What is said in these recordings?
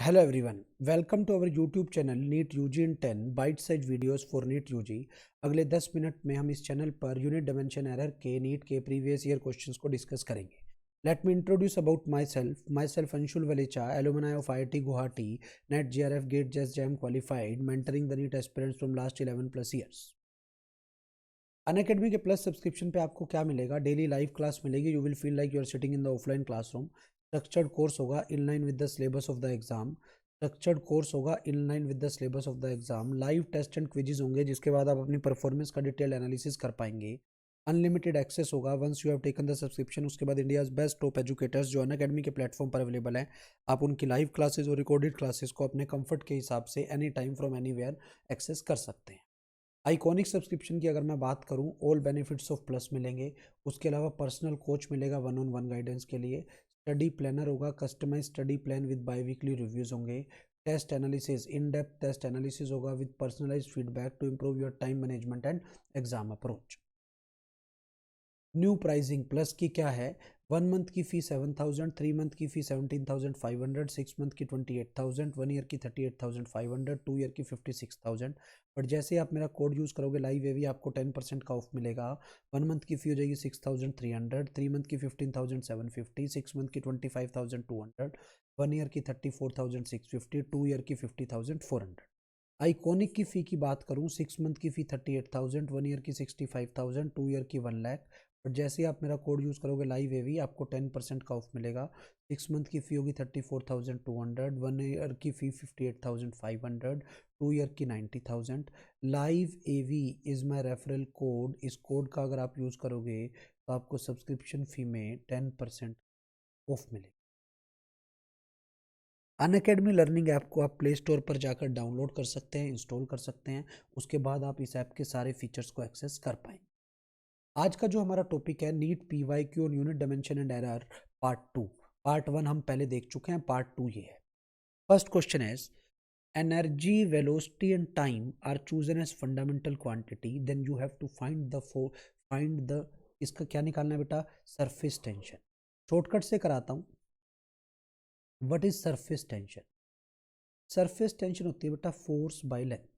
Hello everyone, welcome to our YouTube channel NEET UG in 10 bite size videos for NEET UG. अगले 10 minute में हम इस channel पर unit dimension error के NEET के previous year questions को discuss करेंगे। Let me introduce about myself Anshul Valecha, alumni of IIT Guwahati, NET JRF GATE JEST JAM qualified, mentoring the NEET aspirants from last 11 plus years. Unacademy के plus subscription पे आपको क्या मिलेगा? Daily live class मिलेगी। You will feel like you are sitting in the offline classroom. Structured course होगा in line with the syllabus of the exam. Structured course होगा in line with the syllabus of the exam. Live test and quizzes होंगे जिसके बाद आप अपनी performance का detail analysis कर पाएंगे। अनलिमिटेड एक्सेस होगा once you have taken the subscription. उसके बाद इंडियाज बेस्ट टॉप एजुकेटर्स जो अनअकैडमी के प्लेटफॉर्म पर अवेलेबल हैं, आप उनकी लाइव क्लासेज और रिकॉर्डेड क्लासेस को अपने कंफर्ट के हिसाब से any time from anywhere access कर सकते हैं। आइकॉनिक सब्सक्रिप्शन की अगर मैं बात करूं, ऑल बेनिफिट्स ऑफ प्लस मिलेंगे। उसके अलावा पर्सनल कोच मिलेगा वन ऑन वन गाइडेंस के लिए। स्टडी प्लानर होगा, customize study plan with biweekly reviews होंगे। Test analysis, in depth test analysis होगा with personalized feedback to improve your time management and exam approach. New pricing plus की क्या है? 1 month की फी 7,000, 3 month की फी 17,500, 6 month की 28,000, 1 year की 38,500, 2 year की 56,000। बट जैसे आप मेरा कोड यूज़ करोगे लाइव एवी, आपको 10% का ऑफ मिलेगा। 1 मंथ की फी हो जाएगी 6,300, 3 मंथ की 15,750, 6 मंथ की 25,200, 1 ईयर की 34,650, 2 ईयर की 50,400। आइकॉनिक की फ़ी की बात करूँ, 6 मंथ की फ़ी 38,000, 1 ईयर की 65,000, 2 ईयर की 1 लाख। बट जैसे ही आप मेरा कोड यूज़ करोगे लाइव एवी, आपको 10% का ऑफ मिलेगा। 6 मंथ की फ़ी होगी 34,200, 1 ईयर की फ़ी 58,500, 2 ईयर की 90,000। Live AV is my referral code. इस कोड का अगर आप यूज़ करोगे तो आपको सब्सक्रिप्शन फ़ी में 10% ऑफ मिलेगा। अनअकैडमी लर्निंग ऐप को आप प्ले स्टोर पर जाकर डाउनलोड कर सकते हैं, इंस्टॉल कर सकते हैं। उसके बाद आप इस ऐप के सारे फीचर्स को एक्सेस कर पाएंगे। आज का जो हमारा टॉपिक है नीट PYQ और unit dimension and error part 2। Part 1 हम पहले देख चुके हैं, पार्ट 2 ये है। फर्स्ट क्वेश्चन है, energy, velocity and time are chosen as fundamental quantity, then you have to find the इसका क्या निकालना है बेटा? Surface tension. शॉर्टकट से कराता हूँ। What is surface tension? Surface tension होती है बेटा फोर्स बाय लेंथ।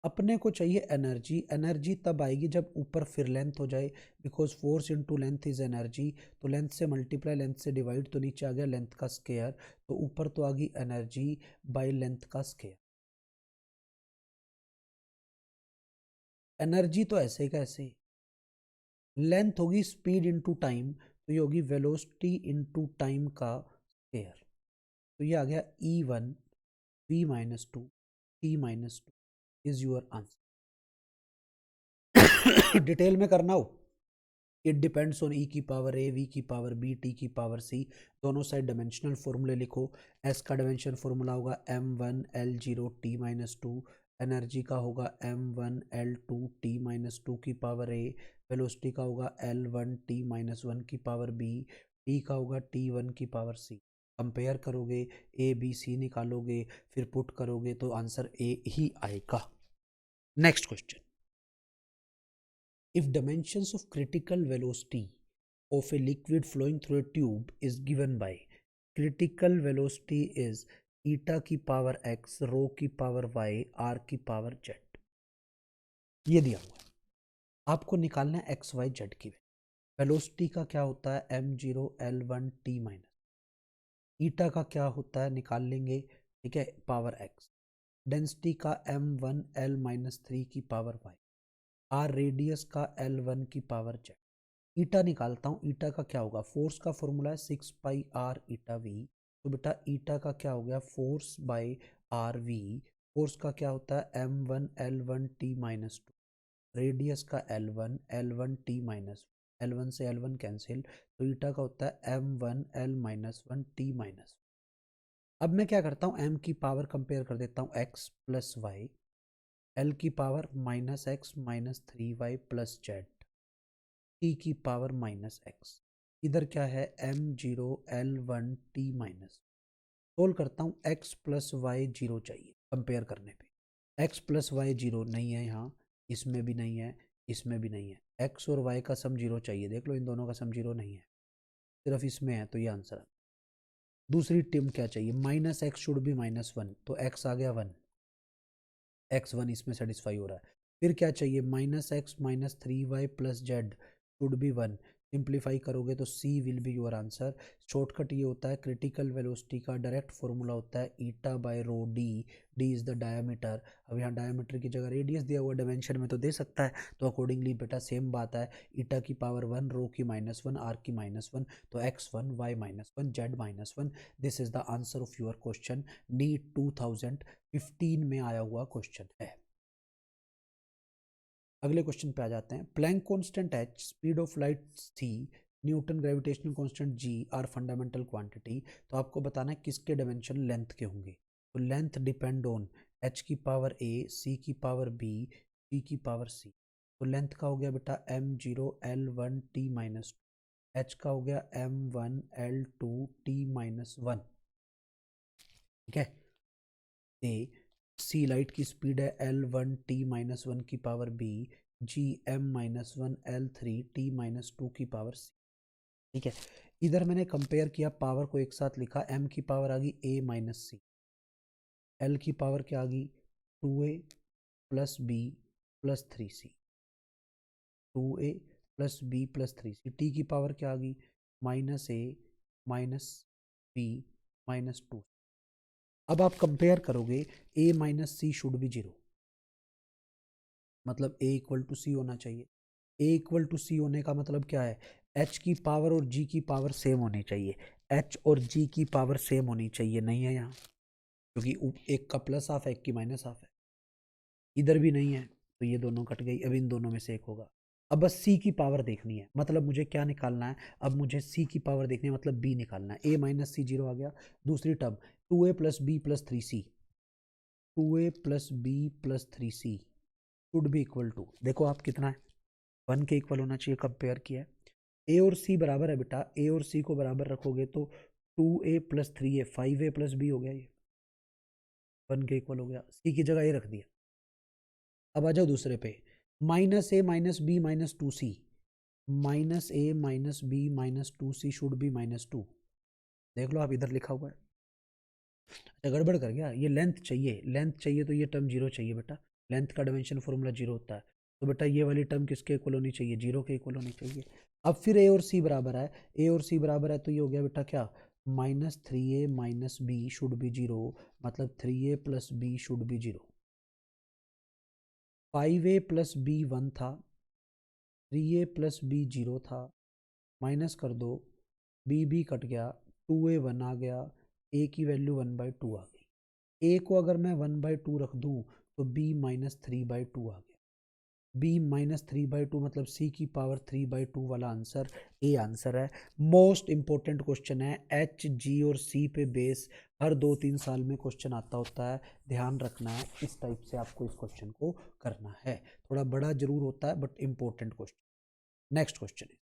अपने को चाहिए एनर्जी। एनर्जी तब आएगी जब ऊपर फिर लेंथ हो जाए, because force into length is energy. तो लेंथ से मल्टीप्लाई, लेंथ से डिवाइड, तो नीचे आ गया लेंथ का स्क्वायर। तो ऊपर तो आ गई एनर्जी बाय लेंथ का स्क्वायर। एनर्जी तो ऐसे का ऐसे। लेंथ होगी स्पीड इनटू टाइम, तो ये होगी वेलोसिटी इनटू टाइम का स्क्वायर। तो ये आ गया E1 V-2 T-2 is your answer. Detail में करना हो, इट डिपेंड्स ऑन E की पावर A, V की पावर B, T की पावर C। दोनों साइड डायमेंशनल फॉर्मूले लिखो। S का डायमेंशन फॉर्मूला होगा M1L0T-2। एनर्जी का होगा M1L2T-2 की पावर A। वेलोसिटी का होगा L1T-1 की पावर B। T का होगा T1 की पावर C। कंपेयर करोगे, A B C निकालोगे, फिर पुट करोगे तो आंसर A ही आएगा। Next question. If dimensions of critical velocity of a liquid flowing through a tube is given by, critical velocity is eta की power x, rho की power y, r की power z। ये दिया हुआ है, आपको निकालना है x y z की। वेलोसिटी का क्या होता है? M0L1T-। ईटा का क्या होता है? निकाल लेंगे, ठीक है, पावर x। डेंसिटी का M1L-3 की पावर y। आर रेडियस का L1 की पावर z। ईटा निकालता हूँ। ईटा का क्या होगा? फोर्स का फॉर्मूला है 6πr ईटा वी। तो बेटा ईटा का क्या हो गया? Force by R V. Force का क्या होता है? M1L1T-2। रेडियस का L1 L1 से L1 कैंसिल, तो ईटा का होता है M1L-1T-। अब मैं क्या करता हूँ, m की पावर कंपेयर कर देता हूँ x प्लस वाई, l की पावर -x-3y+z, t की पावर -x। इधर क्या है? M0L1T-। सोल्व करता हूँ, x प्लस वाई 0 चाहिए कंपेयर करने पे। x प्लस वाई 0 नहीं है यहाँ, इसमें भी नहीं है, इसमें भी नहीं है। x और y का सम 0 चाहिए। देख लो इन दोनों का सम 0 नहीं है, सिर्फ इसमें है, तो ये आंसर है। दूसरी टर्म क्या चाहिए, माइनस एक्स शुड बी -1, तो एक्स आ गया 1, x1 इसमें सेटिस्फाई हो रहा है। फिर क्या चाहिए, -x -3y plus z should be 1, simplify करोगे तो c will be your answer. Shortcut ये होता है, क्रिटिकल वेलोसिटी का डायरेक्ट फॉर्मूला होता है eta by rho D, D is the diameter. अब यहाँ डायमीटर की जगह रेडियस दिया हुआ, डायमेंशन में तो दे सकता है, तो अकॉर्डिंगली बेटा सेम बात है, ईटा की पावर 1, रो की -1, आर की -1, तो x1 y -1 z -1। This is the answer of your question, NEET 2015 में आया हुआ क्वेश्चन है। अगले क्वेश्चन पे आ जाते हैं। Planck constant h, speed of light c, Newton gravitational constant g are fundamental quantity. तो आपको बताना है किसके डायमेंशन लेंथ के होंगे। तो लेंथ डिपेंड ऑन h की पावर a, c की पावर b, g की पावर c। तो लेंथ का हो गया बेटा m0 l1 t -2, h का हो गया m1 l2 t -1, ठीक है। ए सी लाइट की स्पीड है l1 t -1 की पावर b, जी m-1 l3 t -2 की पावर c, ठीक है। इधर मैंने कंपेयर किया, पावर को एक साथ लिखा, m की पावर आ गई a माइनस सी, l की पावर क्या आ गई 2a plus b plus 3c, 2a plus b plus 3c, t की पावर क्या आ गई -a माइनस b माइनस 2। अब आप कंपेयर करोगे, a minus c should be 0, मतलब a इक्वल टू सी होना चाहिए। a इक्वल टू सी होने का मतलब क्या है, h की पावर और g की पावर सेम होनी चाहिए, h और g की पावर सेम होनी चाहिए, नहीं है यहाँ, क्योंकि एक का प्लस हाफ है, एक की माइनस हाफ है, इधर भी नहीं है, तो ये दोनों कट गई, अब इन दोनों में से एक होगा। अब बस c की पावर देखनी है, मतलब मुझे क्या निकालना है, अब मुझे c की पावर देखनी है, मतलब b निकालना है, a माइनस सी 0 आ गया। दूसरी term 2a plus b plus 3c, 2a plus b plus 3c should be equal to, देखो आप कितना है, 1 के इक्वल होना चाहिए, कंपेयर किया है। ए और सी बराबर है बेटा, ए और सी को बराबर रखोगे तो 2a plus 3a 5a plus B हो गया, ये 1 के इक्वल हो गया, सी की जगह ए रख दिया। अब आ जाओ दूसरे पे, -a minus b minus 2c, -a minus b minus 2c should be -2, देख लो आप इधर लिखा हुआ है। अच्छा गड़बड़ कर गया, ये लेंथ चाहिए, लेंथ चाहिए तो ये टर्म 0 चाहिए बेटा, लेंथ का डायमेंशन फॉर्मूला 0 होता है, तो बेटा ये वाली टर्म किसके इक्वल होनी चाहिए, 0 के इक्वल होनी चाहिए। अब फिर ए और सी बराबर है, ए और सी बराबर है तो ये हो गया बेटा क्या, -3a minus B should be 0, मतलब 3a plus b should be 0। 5a plus b 1 था, 3a प्लस बी 0 था, माइनस कर दो, बी कट गया, 2a 1 आ गया, a की वैल्यू 1/2 आ गई। a को अगर मैं 1/2 रख दूं तो b -3/2 आ गया, b -3/2 मतलब c की पावर 3/2 वाला आंसर ए आंसर है। मोस्ट इंपॉर्टेंट क्वेश्चन है, h g और c पे बेस हर 2-3 साल में क्वेश्चन आता होता है, ध्यान रखना है, इस टाइप से आपको इस क्वेश्चन को करना है, थोड़ा बड़ा जरूर होता है but important question. Next question है,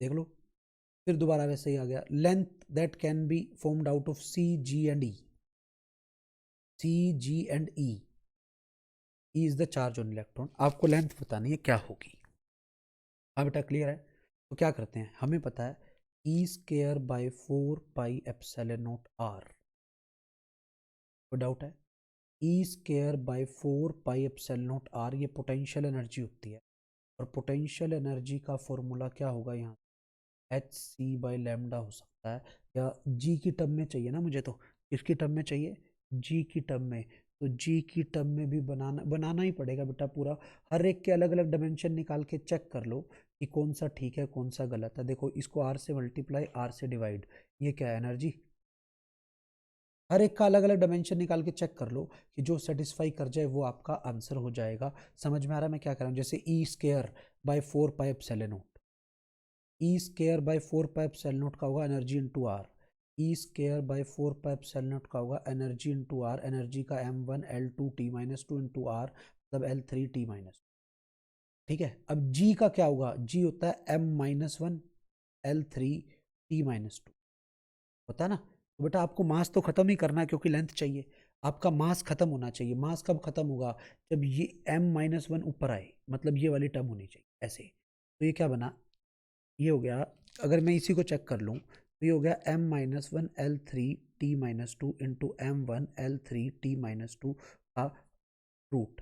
देख लो, फिर दोबारा वैसे ही आ गया, length that can be formed out of c g and e, c g and e, e is the charge on electron, आपको लेंथ बतानी है क्या होगी। हाँ बेटा क्लियर है, तो क्या करते हैं, हमें पता है E²/4πε0r, कोई डाउट है, E²/4πε0r ये पोटेंशियल एनर्जी होती है, और पोटेंशियल एनर्जी का फॉर्मूला क्या होगा यहाँ, hc/λ हो सकता है, या g की टर्म में चाहिए ना मुझे, तो किसकी टर्म में चाहिए, g की टर्म में, तो g की टर्म में भी बनाना ही पड़ेगा बेटा पूरा, हर एक के अलग अलग डायमेंशन निकाल के चेक कर लो कि कौन सा ठीक है कौन सा गलत है। देखो इसको r से मल्टीप्लाई, r से डिवाइड, ये क्या है एनर्जी, हर एक का अलग अलग डायमेंशन निकाल के चेक कर लो कि जो सेटिस्फाई कर जाए वो आपका आंसर हो जाएगा। समझ में आ रहा है मैं क्या कर रहा हूँ, जैसे E²/4πε0, E²/4πε0 का होगा एनर्जी इंटू आर, E²/4πε0 का होगा एनर्जी इंटू आर, एनर्जी का m1 l2 t -2 into are, मतलब l3 t -2, ठीक है। अब g का क्या होगा, g होता है m-1 l3 t -2, होता है ना। तो बेटा आपको मास तो खत्म ही करना है, क्योंकि लेंथ चाहिए, आपका मास खत्म होना चाहिए। मास कब खत्म होगा, जब ये m-1 ऊपर आए, मतलब ये वाली टर्म होनी चाहिए ऐसे। तो ये क्या बना, ये हो गया अगर मैं इसी को चेक कर लूँ तो ये हो गया m-1 L3 t-2 into m1 L3 t-2 का रूट,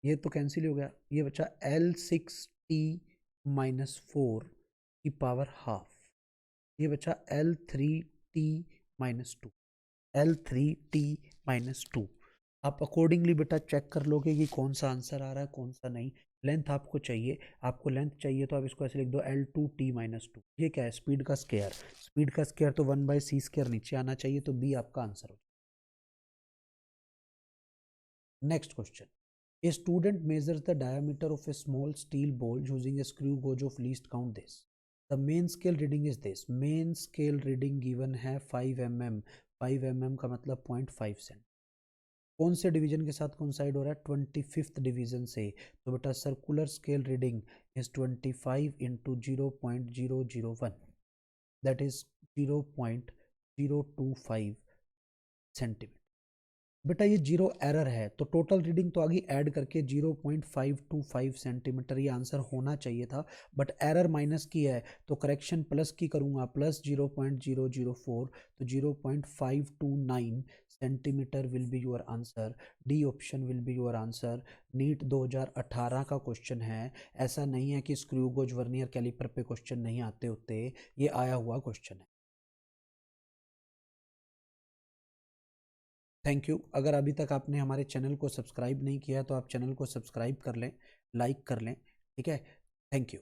ये तो कैंसिल हो गया, ये बचा L6t-4 की पावर हाफ, ये बचा L3t-2, L3t-2। आप अकॉर्डिंगली बेटा चेक कर लोगे कि कौन सा आंसर आ रहा है कौन सा नहीं। लेंथ आपको चाहिए, आपको लेंथ चाहिए तो आप इसको ऐसे लिख दो L2t-2। ये क्या है, स्पीड का स्क्वायर, स्पीड का स्क्वायर तो 1/c² नीचे आना चाहिए, तो बी आपका आंसर हो। Next question, a student measures the diameter of a small steel ball using a screw gauge of least count this. The main scale reading is this. Main scale reading given है 5 mm, 5 mm का मतलब 0.5 Saint. कौन से division के साथ coincide हो रहा है, 25th डिवीजन से, तो बेटा circular scale reading is 25 into 0.001, that is 0.025 centimetre. बेटा ये जीरो एरर है तो टोटल रीडिंग तो आगे ऐड करके 0.525 सेंटीमीटर ये आंसर होना चाहिए था, बट एरर माइनस की है तो करेक्शन प्लस की करूँगा, प्लस 0.004, तो 0.529 centimetre will be your answer. D option will be your answer. NEET 2018 का क्वेश्चन है, ऐसा नहीं है कि स्क्रू गोज वर्नियर कैलिपर पे क्वेश्चन नहीं आते होते, ये आया हुआ क्वेश्चन है। Thank you. अगर अभी तक आपने हमारे चैनल को सब्सक्राइब नहीं किया तो आप चैनल को सब्सक्राइब कर लें, लाइक कर लें, ठीक है। Thank you.